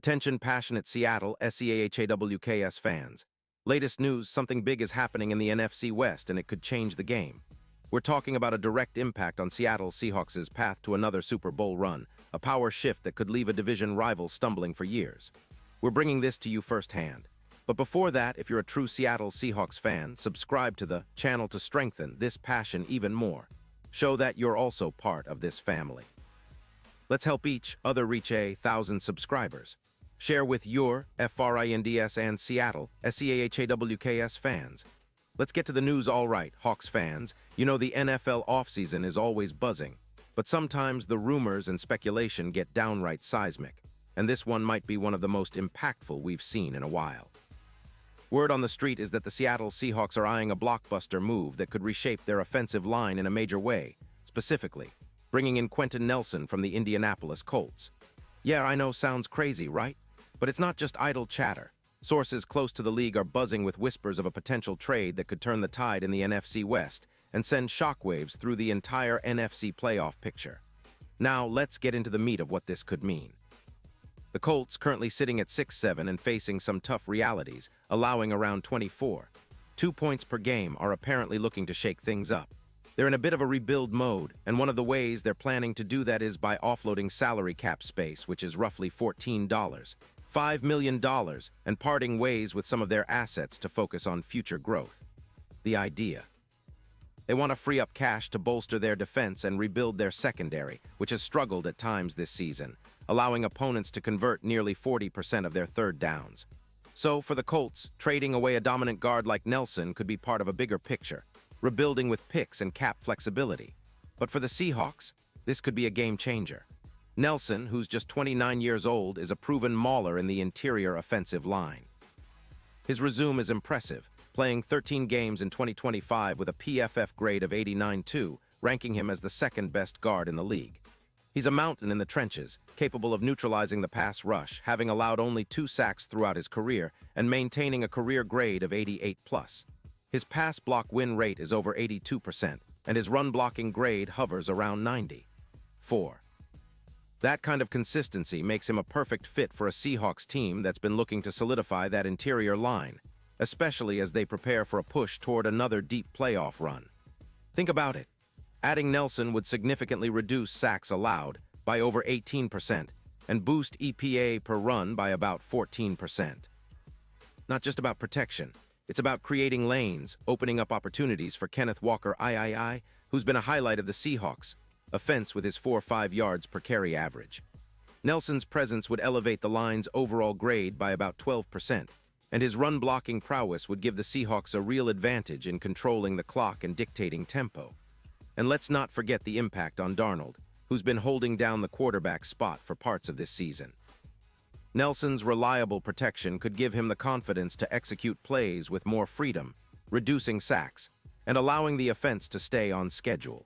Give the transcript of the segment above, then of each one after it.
Attention passionate Seattle SEAHAWKS fans. Latest news, something big is happening in the NFC West and it could change the game. We're talking about a direct impact on Seattle Seahawks' path to another Super Bowl run, a power shift that could leave a division rival stumbling for years. We're bringing this to you firsthand. But before that, if you're a true Seattle Seahawks fan, subscribe to the channel to strengthen this passion even more. Show that you're also part of this family. Let's help each other reach 1,000 subscribers. Share with your FRINDS and Seattle SEAHAWKS fans. Let's get to the news. All right, Hawks fans, you know the NFL offseason is always buzzing, but sometimes the rumors and speculation get downright seismic, and this one might be one of the most impactful we've seen in a while. Word on the street is that the Seattle Seahawks are eyeing a blockbuster move that could reshape their offensive line in a major way, specifically bringing in Quentin Nelson from the Indianapolis Colts. Yeah, I know, sounds crazy, right? But it's not just idle chatter. Sources close to the league are buzzing with whispers of a potential trade that could turn the tide in the NFC West and send shockwaves through the entire NFC playoff picture. Now, let's get into the meat of what this could mean. The Colts, currently sitting at 6-7 and facing some tough realities, allowing around 2 points per game, are apparently looking to shake things up. They're in a bit of a rebuild mode, and one of the ways they're planning to do that is by offloading salary cap space, which is roughly $5 million, and parting ways with some of their assets to focus on future growth. The idea: they want to free up cash to bolster their defense and rebuild their secondary, which has struggled at times this season, allowing opponents to convert nearly 40% of their third downs. So, for the Colts, trading away a dominant guard like Nelson could be part of a bigger picture, rebuilding with picks and cap flexibility. But for the Seahawks, this could be a game changer. Nelson, who's just 29 years old, is a proven mauler in the interior offensive line. His resume is impressive, playing 13 games in 2025 with a PFF grade of 89.2, ranking him as the second-best guard in the league. He's a mountain in the trenches, capable of neutralizing the pass rush, having allowed only 2 sacks throughout his career and maintaining a career grade of 88+. His pass block win rate is over 82%, and his run-blocking grade hovers around 94. That kind of consistency makes him a perfect fit for a Seahawks team that's been looking to solidify that interior line, especially as they prepare for a push toward another deep playoff run. Think about it. Adding Nelson would significantly reduce sacks allowed by over 18% and boost EPA per run by about 14%. Not just about protection. It's about creating lanes, opening up opportunities for Kenneth Walker III, who's been a highlight of the Seahawks' offense with his 4.5 yards per carry average. Nelson's presence would elevate the line's overall grade by about 12%, and his run-blocking prowess would give the Seahawks a real advantage in controlling the clock and dictating tempo. And let's not forget the impact on Darnold, who's been holding down the quarterback spot for parts of this season. Nelson's reliable protection could give him the confidence to execute plays with more freedom, reducing sacks, and allowing the offense to stay on schedule.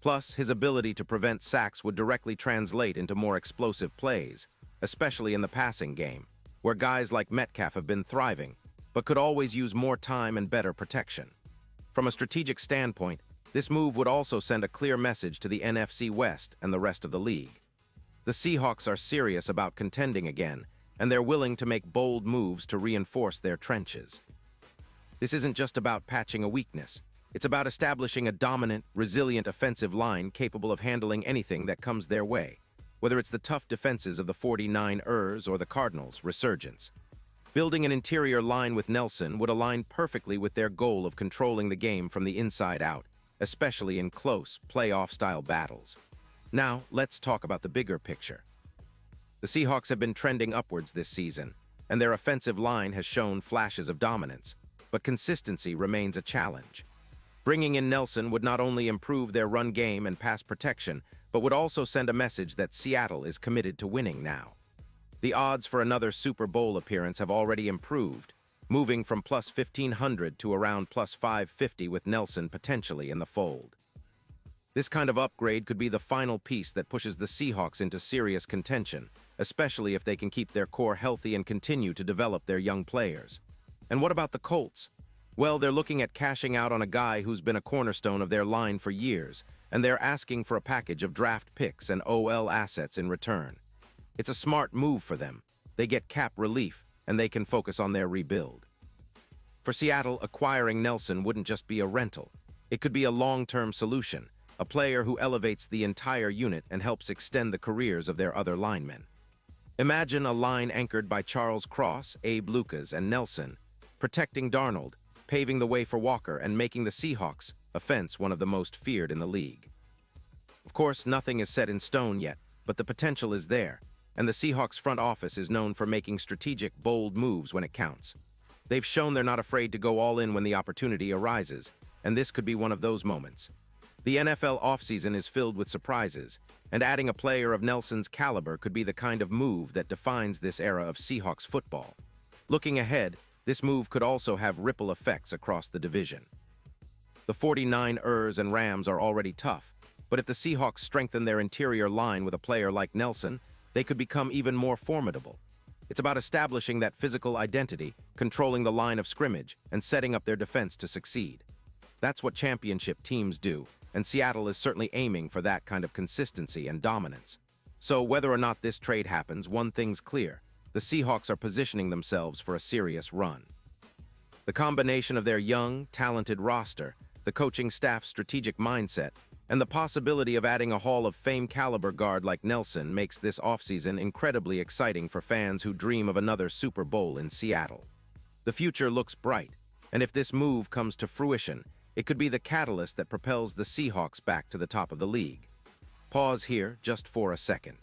Plus, his ability to prevent sacks would directly translate into more explosive plays, especially in the passing game, where guys like Metcalf have been thriving, but could always use more time and better protection. From a strategic standpoint, this move would also send a clear message to the NFC West and the rest of the league. The Seahawks are serious about contending again, and they're willing to make bold moves to reinforce their trenches. This isn't just about patching a weakness. It's about establishing a dominant, resilient offensive line capable of handling anything that comes their way, whether it's the tough defenses of the 49ers or the Cardinals' resurgence. Building an interior line with Nelson would align perfectly with their goal of controlling the game from the inside out, especially in close, playoff-style battles. Now, let's talk about the bigger picture. The Seahawks have been trending upwards this season, and their offensive line has shown flashes of dominance, but consistency remains a challenge. Bringing in Nelson would not only improve their run game and pass protection, but would also send a message that Seattle is committed to winning now. The odds for another Super Bowl appearance have already improved, moving from plus 1,500 to around plus 550 with Nelson potentially in the fold. This kind of upgrade could be the final piece that pushes the Seahawks into serious contention, especially if they can keep their core healthy and continue to develop their young players. And what about the Colts? Well, they're looking at cashing out on a guy who's been a cornerstone of their line for years, and they're asking for a package of draft picks and OL assets in return. It's a smart move for them, They get cap relief, and they can focus on their rebuild. For Seattle, acquiring Nelson wouldn't just be a rental. It could be a long-term solution, a player who elevates the entire unit and helps extend the careers of their other linemen. Imagine a line anchored by Charles Cross, Abe Lucas, and Nelson, protecting Darnold, paving the way for Walker, and making the Seahawks offense one of the most feared in the league. Of course, nothing is set in stone yet, but the potential is there, and the Seahawks front office is known for making strategic, bold moves when it counts. They've shown they're not afraid to go all in when the opportunity arises, and this could be one of those moments. The NFL offseason is filled with surprises, and adding a player of Nelson's caliber could be the kind of move that defines this era of Seahawks football. Looking ahead, this move could also have ripple effects across the division. The 49ers and Rams are already tough, but if the Seahawks strengthen their interior line with a player like Nelson, they could become even more formidable. It's about establishing that physical identity, controlling the line of scrimmage, and setting up their defense to succeed. That's what championship teams do, and Seattle is certainly aiming for that kind of consistency and dominance. So whether or not this trade happens, one thing's clear: the Seahawks are positioning themselves for a serious run. The combination of their young, talented roster, the coaching staff's strategic mindset, and the possibility of adding a Hall of Fame caliber guard like Nelson makes this offseason incredibly exciting for fans who dream of another Super Bowl in Seattle. The future looks bright, and if this move comes to fruition, it could be the catalyst that propels the Seahawks back to the top of the league. Pause here just for a second.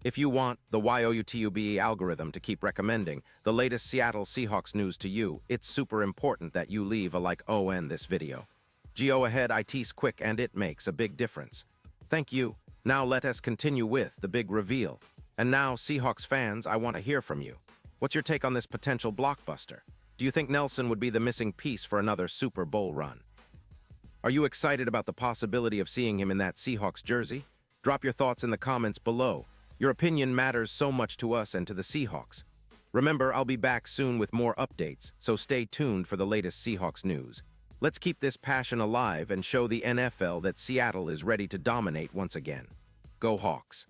If you want the YouTube algorithm to keep recommending the latest Seattle Seahawks news to you, it's super important that you leave a like on this video. Go ahead, it's quick and it makes a big difference. Thank you. Now let us continue with the big reveal. And now, Seahawks fans, I want to hear from you. What's your take on this potential blockbuster? Do you think Nelson would be the missing piece for another Super Bowl run? Are you excited about the possibility of seeing him in that Seahawks jersey? Drop your thoughts in the comments below. Your opinion matters so much to us and to the Seahawks. Remember, I'll be back soon with more updates, so stay tuned for the latest Seahawks news. Let's keep this passion alive and show the NFL that Seattle is ready to dominate once again. Go Hawks!